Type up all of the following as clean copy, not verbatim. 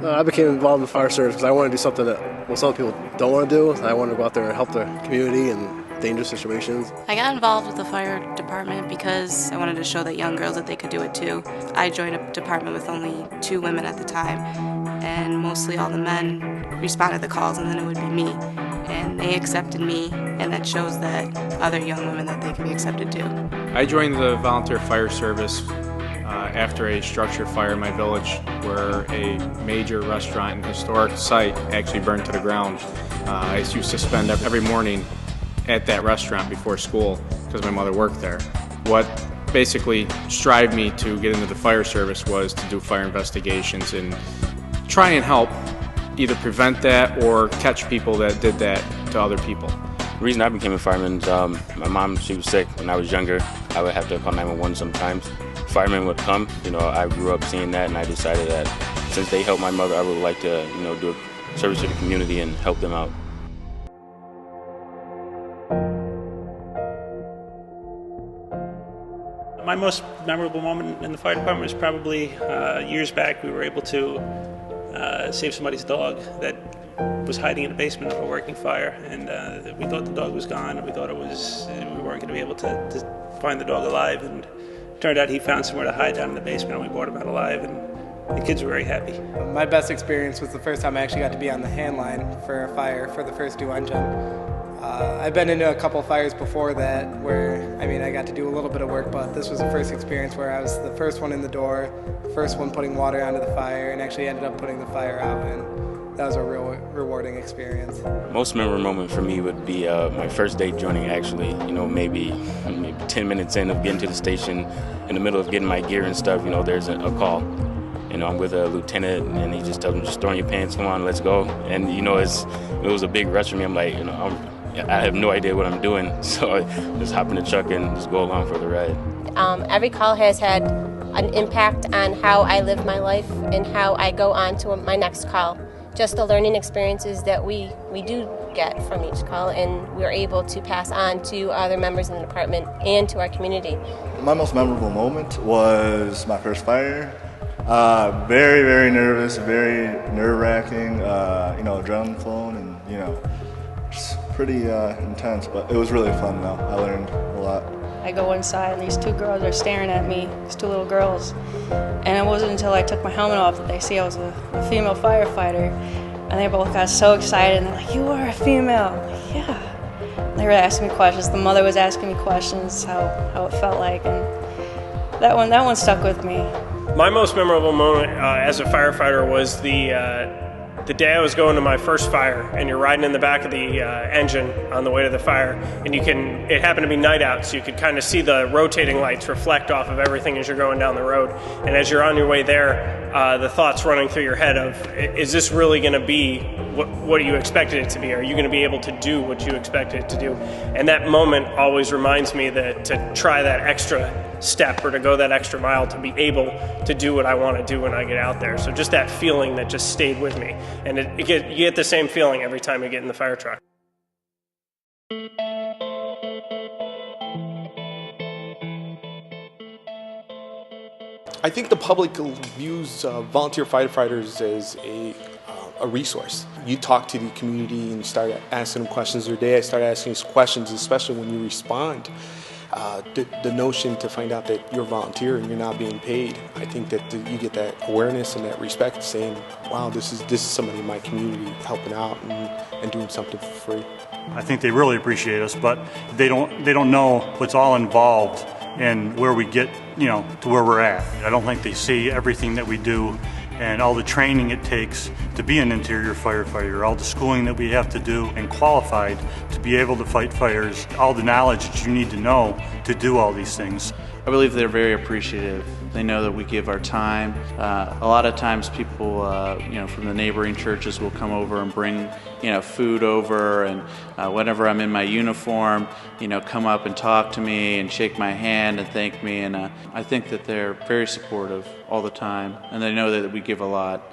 I became involved in the fire service because I want to do something that some people don't want to do. I want to go out there and help the community in dangerous situations. I got involved with the fire department because I wanted to show that young girls that they could do it too. I joined a department with only 2 women at the time, and mostly all the men responded to calls, and then it would be me. And they accepted me, and that shows that other young women that they can be accepted too. I joined the volunteer fire service after a structure fire in my village where a major restaurant and historic site actually burned to the ground. I used to spend every morning at that restaurant before school because my mother worked there. What basically strived me to get into the fire service was to do fire investigations and try and help either prevent that or catch people that did that to other people. The reason I became a fireman is my mom, she was sick when I was younger. I would have to call 911 sometimes. Firemen would come, I grew up seeing that, and I decided that since they helped my mother, I would like to, do a service to the community and help them out. My most memorable moment in the fire department was probably years back. We were able to save somebody's dog that was hiding in the basement of a working fire, and we thought the dog was gone, and we thought we weren't going to be able to find the dog alive, and it turned out he found somewhere to hide down in the basement, and we brought him out alive, and the kids were very happy. My best experience was the first time I actually got to be on the hand line for a fire for the first due engine. I've been into a couple fires before that where, I got to do a little bit of work, but this was the first experience where I was the first one in the door, first one putting water onto the fire, and actually ended up putting the fire out, and that was a real rewarding experience. Most memorable moment for me would be my first day joining, actually, maybe 10 minutes in of getting to the station, in the middle of getting my gear and stuff, there's a call. I'm with a lieutenant, and he just tells me, just throw in your pants, come on, let's go. And, it was a big rush for me. I'm like, I have no idea what I'm doing, so I just hop in the truck and just go along for the ride. Every call has had an impact on how I live my life and how I go on to my next call. Just the learning experiences that we do get from each call, and we're able to pass on to other members in the department and to our community. My most memorable moment was my first fire. Very, very nervous, very nerve-wracking, adrenaline flowing, and, just pretty intense, but it was really fun though. I learned a lot. I go inside and these 2 girls are staring at me, these 2 little girls. And it wasn't until I took my helmet off that they see I was a female firefighter. And they both got so excited and they're like, "You are a female?" I'm like, "Yeah." And they were asking me questions. The mother was asking me questions, how it felt like, and that one stuck with me. My most memorable moment as a firefighter was the day I was going to my first fire, and you're riding in the back of the engine on the way to the fire, and it happened to be night out, so you could kind of see the rotating lights reflect off of everything as you're going down the road. And as you're on your way there, the thoughts running through your head of, is this really going to be what you expected it to be? Are you going to be able to do what you expected it to do? And that moment always reminds me that to try that extra step or to go that extra mile to be able to do what I want to do when I get out there. So just that feeling that just stayed with me. And you get the same feeling every time you get in the fire truck. I think the public views volunteer firefighters as a resource. You talk to the community and start asking them questions every day. I started asking questions, especially when you respond. The notion to find out that you're a volunteer and you're not being paid, I think that you get that awareness and that respect, saying, wow, this is somebody in my community helping out and doing something for free. I think they really appreciate us, but they don't know what's all involved and where we get, to where we're at. I don't think they see everything that we do and all the training it takes to be an interior firefighter, all the schooling that we have to do and qualified to be able to fight fires, all the knowledge that you need to know to do all these things. I believe they're very appreciative. They know that we give our time. A lot of times people, from the neighboring churches will come over and bring, food over, and whenever I'm in my uniform, come up and talk to me and shake my hand and thank me. And I think that they're very supportive all the time, and they know that we give a lot.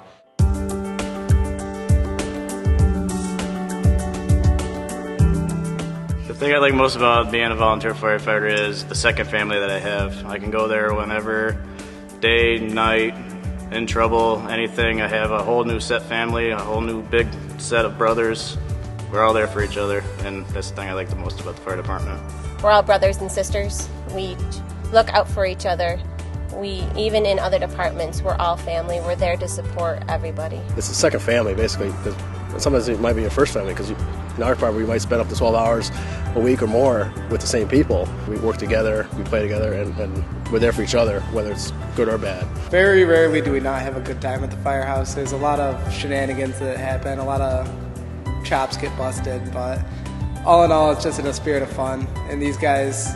The thing I like most about being a volunteer firefighter is the second family that I have. I can go there whenever, day, night, in trouble, anything. I have a whole new set family, a whole new big set of brothers. We're all there for each other, and that's the thing I like the most about the fire department. We're all brothers and sisters. We look out for each other. Even in other departments, we're all family. We're there to support everybody. It's a second family, basically. Because sometimes it might be your first family, because in our department, we might spend up to 12 hours a week or more with the same people. We work together, we play together, and we're there for each other, whether it's good or bad. Very rarely do we not have a good time at the firehouse. There's a lot of shenanigans that happen, a lot of chops get busted, but all in all, it's just in a spirit of fun. And these guys,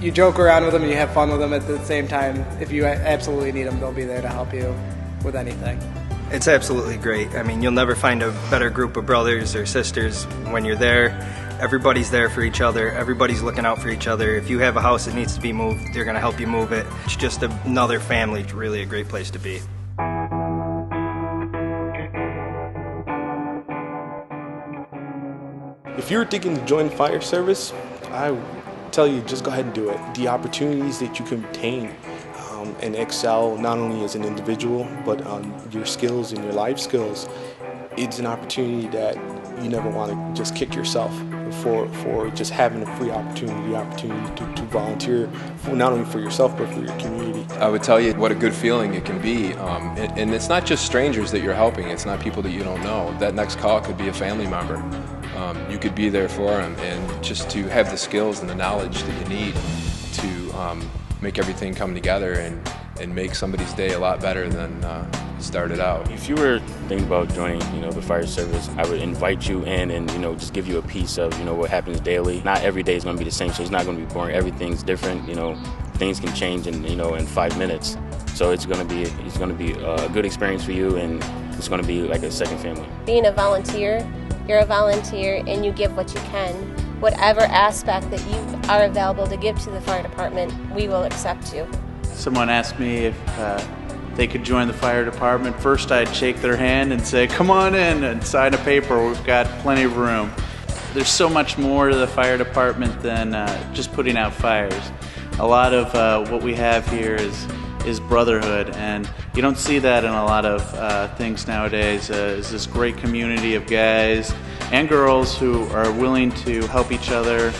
you joke around with them and you have fun with them at the same time. If you absolutely need them, they'll be there to help you with anything. It's absolutely great. I mean, you'll never find a better group of brothers or sisters when you're there. Everybody's there for each other. Everybody's looking out for each other. If you have a house that needs to be moved, they're going to help you move it. It's just another family. It's really a great place to be. If you're thinking to join fire service, I would tell you just go ahead and do it. The opportunities that you can obtain and excel not only as an individual but on your skills and your life skills, it's an opportunity that you never want to just kick yourself for just having a free opportunity, the opportunity to volunteer not only for yourself but for your community. I would tell you what a good feeling it can be, and it's not just strangers that you're helping, it's not people that you don't know. That next call could be a family member. You could be there for them, and just to have the skills and the knowledge that you need to make everything come together and make somebody's day a lot better than it started out. If you were thinking about joining, the fire service, I would invite you in and, just give you a piece of, what happens daily. Not every day is going to be the same, so it's not going to be boring. Everything's different. Things can change in 5 minutes. So it's going to be a good experience for you, and it's going to be like a second family. Being a volunteer, you're a volunteer and you give what you can. Whatever aspect that you are available to give to the fire department, we will accept you. Someone asked me if they could join the fire department. First I'd shake their hand and say, come on in and sign a paper, we've got plenty of room. There's so much more to the fire department than just putting out fires. A lot of what we have here is brotherhood, and you don't see that in a lot of things nowadays. Is this great community of guys and girls who are willing to help each other,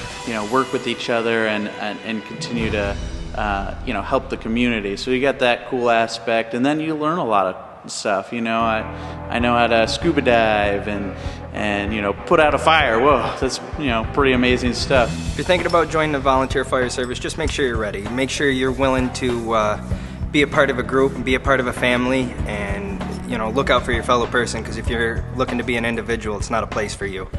work with each other, and continue to help the community. So you got that cool aspect, and then you learn a lot of stuff. I know how to scuba dive and put out a fire. Whoa, that's pretty amazing stuff. If you're thinking about joining the volunteer fire service, just make sure you're ready. Make sure you're willing to be a part of a group and be a part of a family, and look out for your fellow person, because if you're looking to be an individual, it's not a place for you.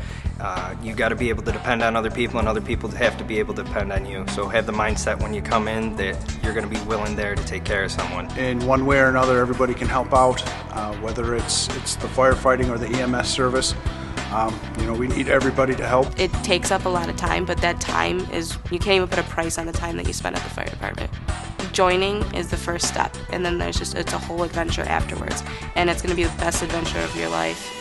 You got to be able to depend on other people, and other people have to be able to depend on you. So have the mindset when you come in that you're going to be willing there to take care of someone. In one way or another, everybody can help out, whether it's the firefighting or the EMS service. We need everybody to help. It takes up a lot of time, but that time you can't even put a price on the time that you spend at the fire department. Joining is the first step, and then it's a whole adventure afterwards, and it's going to be the best adventure of your life.